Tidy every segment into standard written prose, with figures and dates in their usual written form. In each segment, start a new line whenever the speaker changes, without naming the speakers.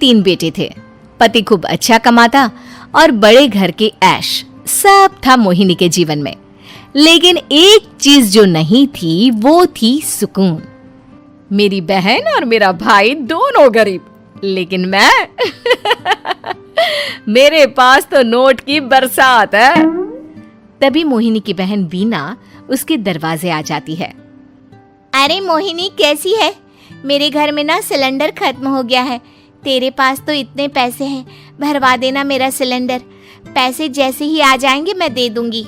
3 बेटे थे। पति खूब अच्छा कमाता और बड़े घर के ऐश सब था मोहिनी के जीवन में। लेकिन एक चीज जो नहीं थी वो थी सुकून। मेरी बहन और मेरा भाई दोनों गरीब, लेकिन मैं मेरे पास तो नोट की बरसात है। तभी मोहिनी की बहन वीना उसके दरवाजे आ जाती है।
अरे मोहिनी, कैसी है? मेरे घर में ना सिलेंडर खत्म हो गया है। तेरे पास तो इतने पैसे हैं, भरवा देना मेरा सिलेंडर। पैसे जैसे ही आ जाएंगे मैं दे दूंगी।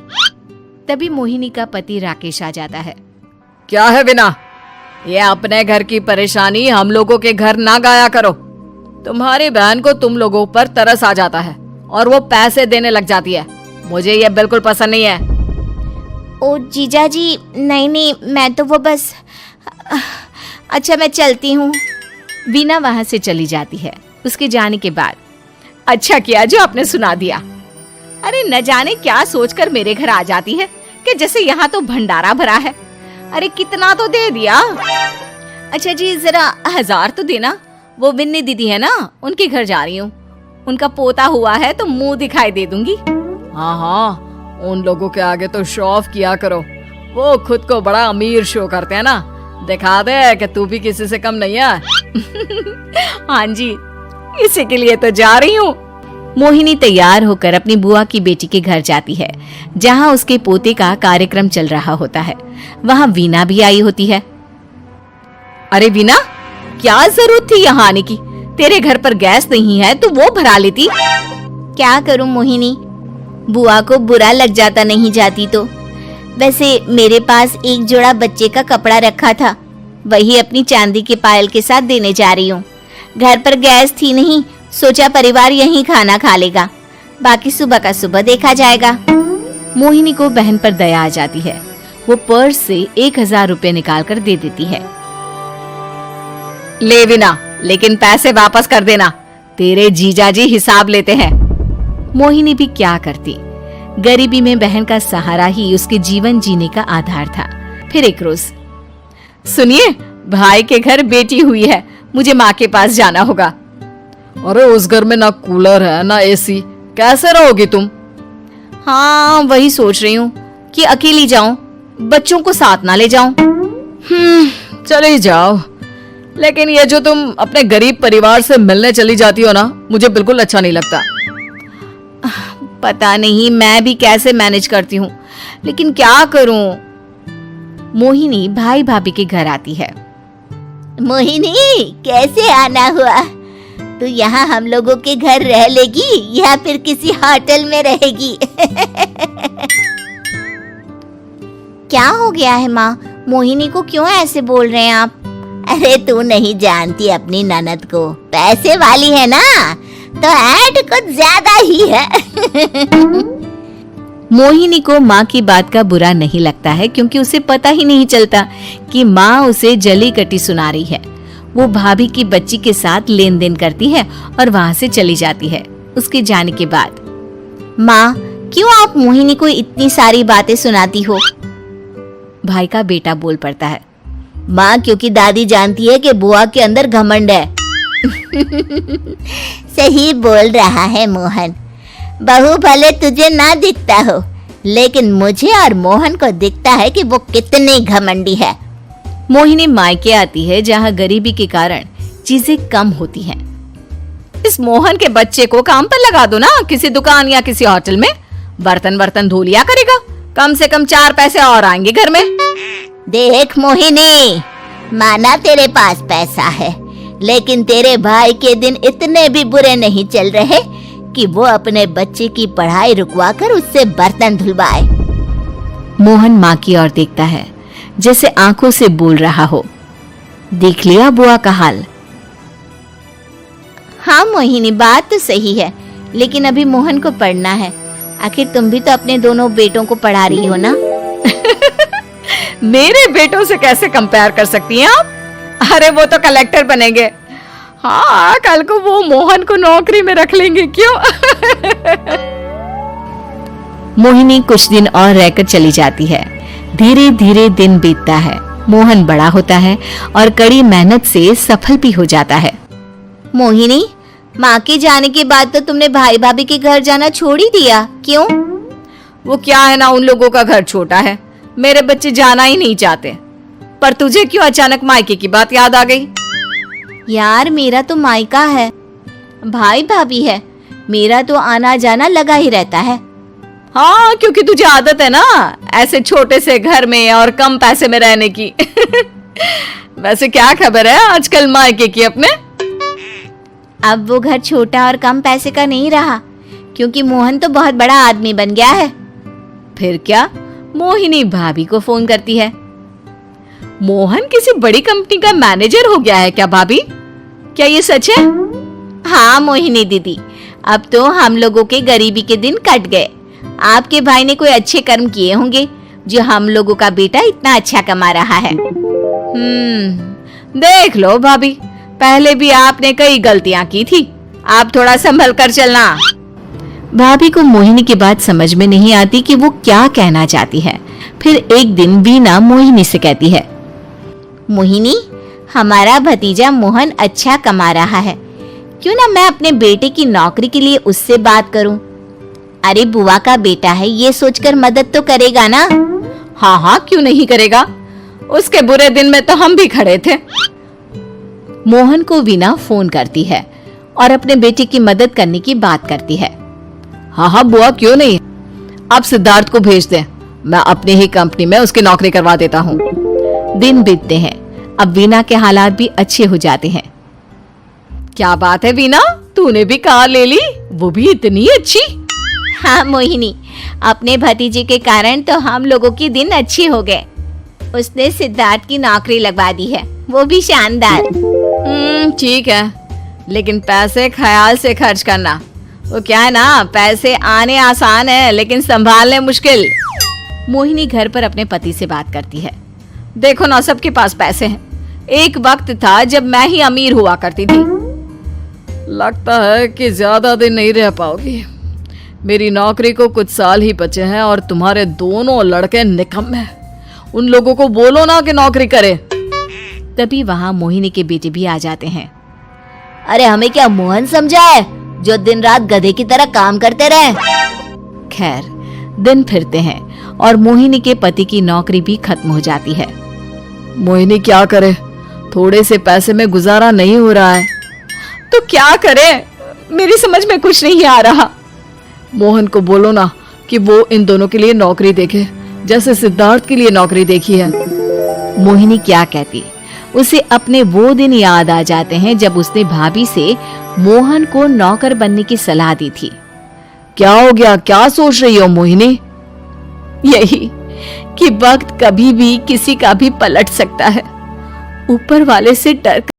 तभी मोहिनी का पति राकेश आ जाता है।
क्या है वीना, ये अपने घर की परेशानी हम लोगों के घर ना गाया करो। तुम्हारी बहन को तुम लोगों पर तरस आ जाता है और वो पैसे देने लग जाती है। मुझे ये बिल्कुल पसंद नहीं है।
ओ जीजा जी, नहीं, मैं तो वो बस अच्छा मैं चलती हूँ।
वीना वहां से चली जाती है। उसके जाने के बाद अच्छा किया जो आपने सुना दिया। अरे न जाने क्या सोचकर मेरे घर आ जाती है कि जैसे यहाँ तो भंडारा भरा है। अरे कितना तो दे दिया। अच्छा जी, जरा 1000 तो देना। वो बिन्नी दीदी है ना, उनके घर जा रही हूँ। उनका पोता हुआ है तो मुंह दिखाई दे दूंगी।
हाँ, उन लोगों के आगे तो शो ऑफ किया करो। वो खुद को बड़ा अमीर शो करते हैं ना, दिखा दे कि तू भी किसी से कम नहीं है।
हाँ जी, इसी के लिए तो जा रही हूँ। मोहिनी तैयार होकर अपनी बुआ की बेटी के घर जाती है, जहाँ उसके पोते का कार्यक्रम चल रहा होता है। वहाँ वीना भी आई होती है। अरे वीना, क्या जरूरत थी यहाँ आने की? तेरे घर पर गैस नहीं है तो वो भरा लेती।
क्या करूं मोहिनी, बुआ को बुरा लग जाता नहीं जाती तो। वैसे मेरे पास एक जोड़ा बच्चे का कपड़ा रखा था, वही अपनी चांदी के पायल के साथ देने जा रही हूँ। घर पर गैस थी नहीं, सोचा परिवार यहीं खाना खा लेगा, बाकी सुबह का सुबह देखा जाएगा।
मोहिनी को बहन पर दया आ जाती है। वो पर्स से 1000 रुपए निकाल कर दे देती है। ले वीना, लेकिन पैसे वापस कर देना, तेरे जीजाजी हिसाब लेते हैं। मोहिनी भी क्या करती, गरीबी में बहन का सहारा ही उसके जीवन जीने का आधार था। फिर एक रोज, सुनिए, भाई के घर बेटी हुई है, मुझे माँ के पास जाना होगा।
अरे उस घर में ना कूलर है ना एसी, कैसे रहोगी तुम?
हाँ, वही सोच रही हूँ कि अकेली जाऊं, बच्चों को साथ ना ले जाऊं।
चले जाओ, लेकिन ये जो तुम अपने गरीब परिवार से मिलने चली जाती हो ना, मुझे बिल्कुल अच्छा नहीं लगता।
पता नहीं मैं भी कैसे मैनेज करती हूँ, लेकिन क्या करूँ। मोहिनी भाई भाभी के घर आती है।
मोहिनी, कैसे आना हुआ? तू यहाँ हम लोगों के घर रह लेगी या फिर किसी होटल में रहेगी? क्या हो गया है माँ, मोहिनी को क्यों ऐसे बोल रहे हैं आप? अरे तू नहीं जानती अपनी ननद को, पैसे वाली है ना, तो ऐड कुछ ज्यादा ही है।
मोहिनी को माँ की बात का बुरा नहीं लगता है, क्योंकि उसे पता ही नहीं चलता कि माँ उसे जली कटी सुना रही है। वो भाभी की बच्ची के साथ लेन देन करती है और वहाँ से चली जाती है। उसके जाने के बाद,
माँ क्यों आप मोहिनी को इतनी सारी बातें सुनाती हो?
भाई का बेटा बोल पड़ता है।
माँ, क्योंकि दादी जानती है कि बुआ के अंदर घमंड है। सही बोल रहा है मोहन, बहू भले तुझे ना दिखता हो, लेकिन मुझे और मोहन को दिखता है कि वो कितनी घमंडी है।
मोहिनी मायके आती है, जहाँ गरीबी के कारण चीजें कम होती हैं। इस मोहन के बच्चे को काम पर लगा दो ना, किसी दुकान या किसी होटल में, बर्तन धो लिया करेगा, कम से कम 4 पैसे और आएंगे घर में।
देख मोहिनी, माना तेरे पास पैसा है, लेकिन तेरे भाई के दिन इतने भी बुरे नहीं चल रहे कि वो अपने बच्चे की पढ़ाई रुकवाकर उससे बर्तन धुलवाए।
मोहन माँ की ओर देखता है, जैसे आंखों से बोल रहा हो, देख लिया बुआ का हाल।
हाँ मोहिनी, बात तो सही है, लेकिन अभी मोहन को पढ़ना है। आखिर तुम भी तो अपने दोनों बेटों को पढ़ा रही हो ना।
मेरे बेटों से कैसे कंपेयर कर सकती हैं आप? अरे वो तो कलेक्टर बनेंगे। हाँ, कल को वो मोहन को नौकरी में रख लेंगे, क्यों? मोहिनी कुछ दिन और रहकर चली जाती है। धीरे धीरे दिन बीतता है। मोहन बड़ा होता है और कड़ी मेहनत से सफल भी हो जाता है।
मोहिनी, माँ के जाने के बाद तो तुमने भाई भाभी के घर जाना छोड़ ही दिया, क्यों?
वो क्या है ना, उन लोगों का घर छोटा है, मेरे बच्चे जाना ही नहीं चाहते। पर तुझे क्यों अचानक मायके की बात याद आ गई?
यार मेरा तो मायका है, भाई भाभी है, मेरा तो आना जाना लगा ही रहता है।
हाँ, क्योंकि तुझे आदत है ना ऐसे छोटे से घर में और कम पैसे में रहने की। वैसे क्या खबर है आजकल मायके की अपने?
अब वो घर छोटा और कम पैसे का नहीं रहा, क्योंकि मोहन तो बहुत बड़ा आदमी बन गया है।
फिर क्या? मोहिनी भाभी को फोन करती है। मोहन किसी बड़ी कंपनी का मैनेजर हो गया है क्या भाभी? क्या ये सच है?
हाँ मोहिनी दीदी, अब तो हम लोगों के गरीबी के दिन कट गए। आपके भाई ने कोई अच्छे कर्म किए होंगे जो हम लोगों का बेटा इतना अच्छा कमा रहा है।
देख लो भाभी, पहले भी आपने कई गलतियां की थी, आप थोड़ा संभल कर चलना।
भाभी को मोहिनी की बात समझ में नहीं आती कि वो क्या कहना चाहती है। फिर एक दिन वीना मोहिनी से कहती है,
मोहिनी, हमारा भतीजा मोहन अच्छा कमा रहा है, क्यों ना मैं अपने बेटे की नौकरी के लिए उससे बात करूं? अरे बुआ का बेटा है, ये सोचकर मदद तो करेगा ना?
हाँ हाँ, क्यों नहीं करेगा, उसके बुरे दिन में तो हम भी खड़े थे।
मोहन को वीना फोन करती है और अपने बेटे की मदद करने की बात करती है।
हाँ हाँ बुआ, क्यों नहीं, आप सिद्धार्थ को भेज दें, मैं अपनी ही कंपनी में उसकी नौकरी करवा देता हूँ।
दिन बीतते हैं, अब वीना के हालात भी अच्छे हो जाते हैं।
क्या बात है वीना, तूने भी कार ले ली, वो भी इतनी अच्छी?
हाँ मोहिनी, अपने भतीजे के कारण तो हम लोगों के दिन अच्छे हो गए। उसने सिद्धार्थ की नौकरी लगवा दी है, वो भी शानदार।
ठीक है, लेकिन पैसे ख्याल से खर्च करना। वो क्या है ना, पैसे आने आसान है लेकिन संभालने मुश्किल।
मोहिनी घर पर अपने पति से बात करती है।
देखो ना, सबके पास पैसे हैं, एक वक्त था जब मैं ही अमीर हुआ करती थी। लगता है कि ज्यादा दिन नहीं रह पाओगी, मेरी नौकरी को कुछ साल ही बचे हैं और तुम्हारे दोनों लड़के निकम्मे हैं। उन लोगों को बोलो ना कि नौकरी करे।
तभी वहाँ मोहिनी के बेटे भी आ जाते हैं।
अरे हमें क्या मोहन समझा है जो दिन रात गधे की तरह काम करते रहे?
खैर, दिन फिरते हैं और मोहिनी के पति की नौकरी भी खत्म हो जाती है।
मोहिनी क्या करे, थोड़े से पैसे में गुजारा नहीं हो रहा है। तो क्या करे, मेरी समझ में कुछ नहीं आ रहा। मोहन को बोलो ना कि वो इन दोनों के लिए नौकरी देखे, जैसे सिद्धार्थ के लिए नौकरी देखी है।
मोहिनी क्या कहती, उसे अपने वो दिन याद आ जाते हैं जब उसने भाभी से मोहन को नौकर बनने की सलाह दी थी।
क्या हो गया, क्या सोच रही हो मोहिनी?
यही कि वक्त कभी भी किसी का भी पलट सकता है। ऊपर वाले से डर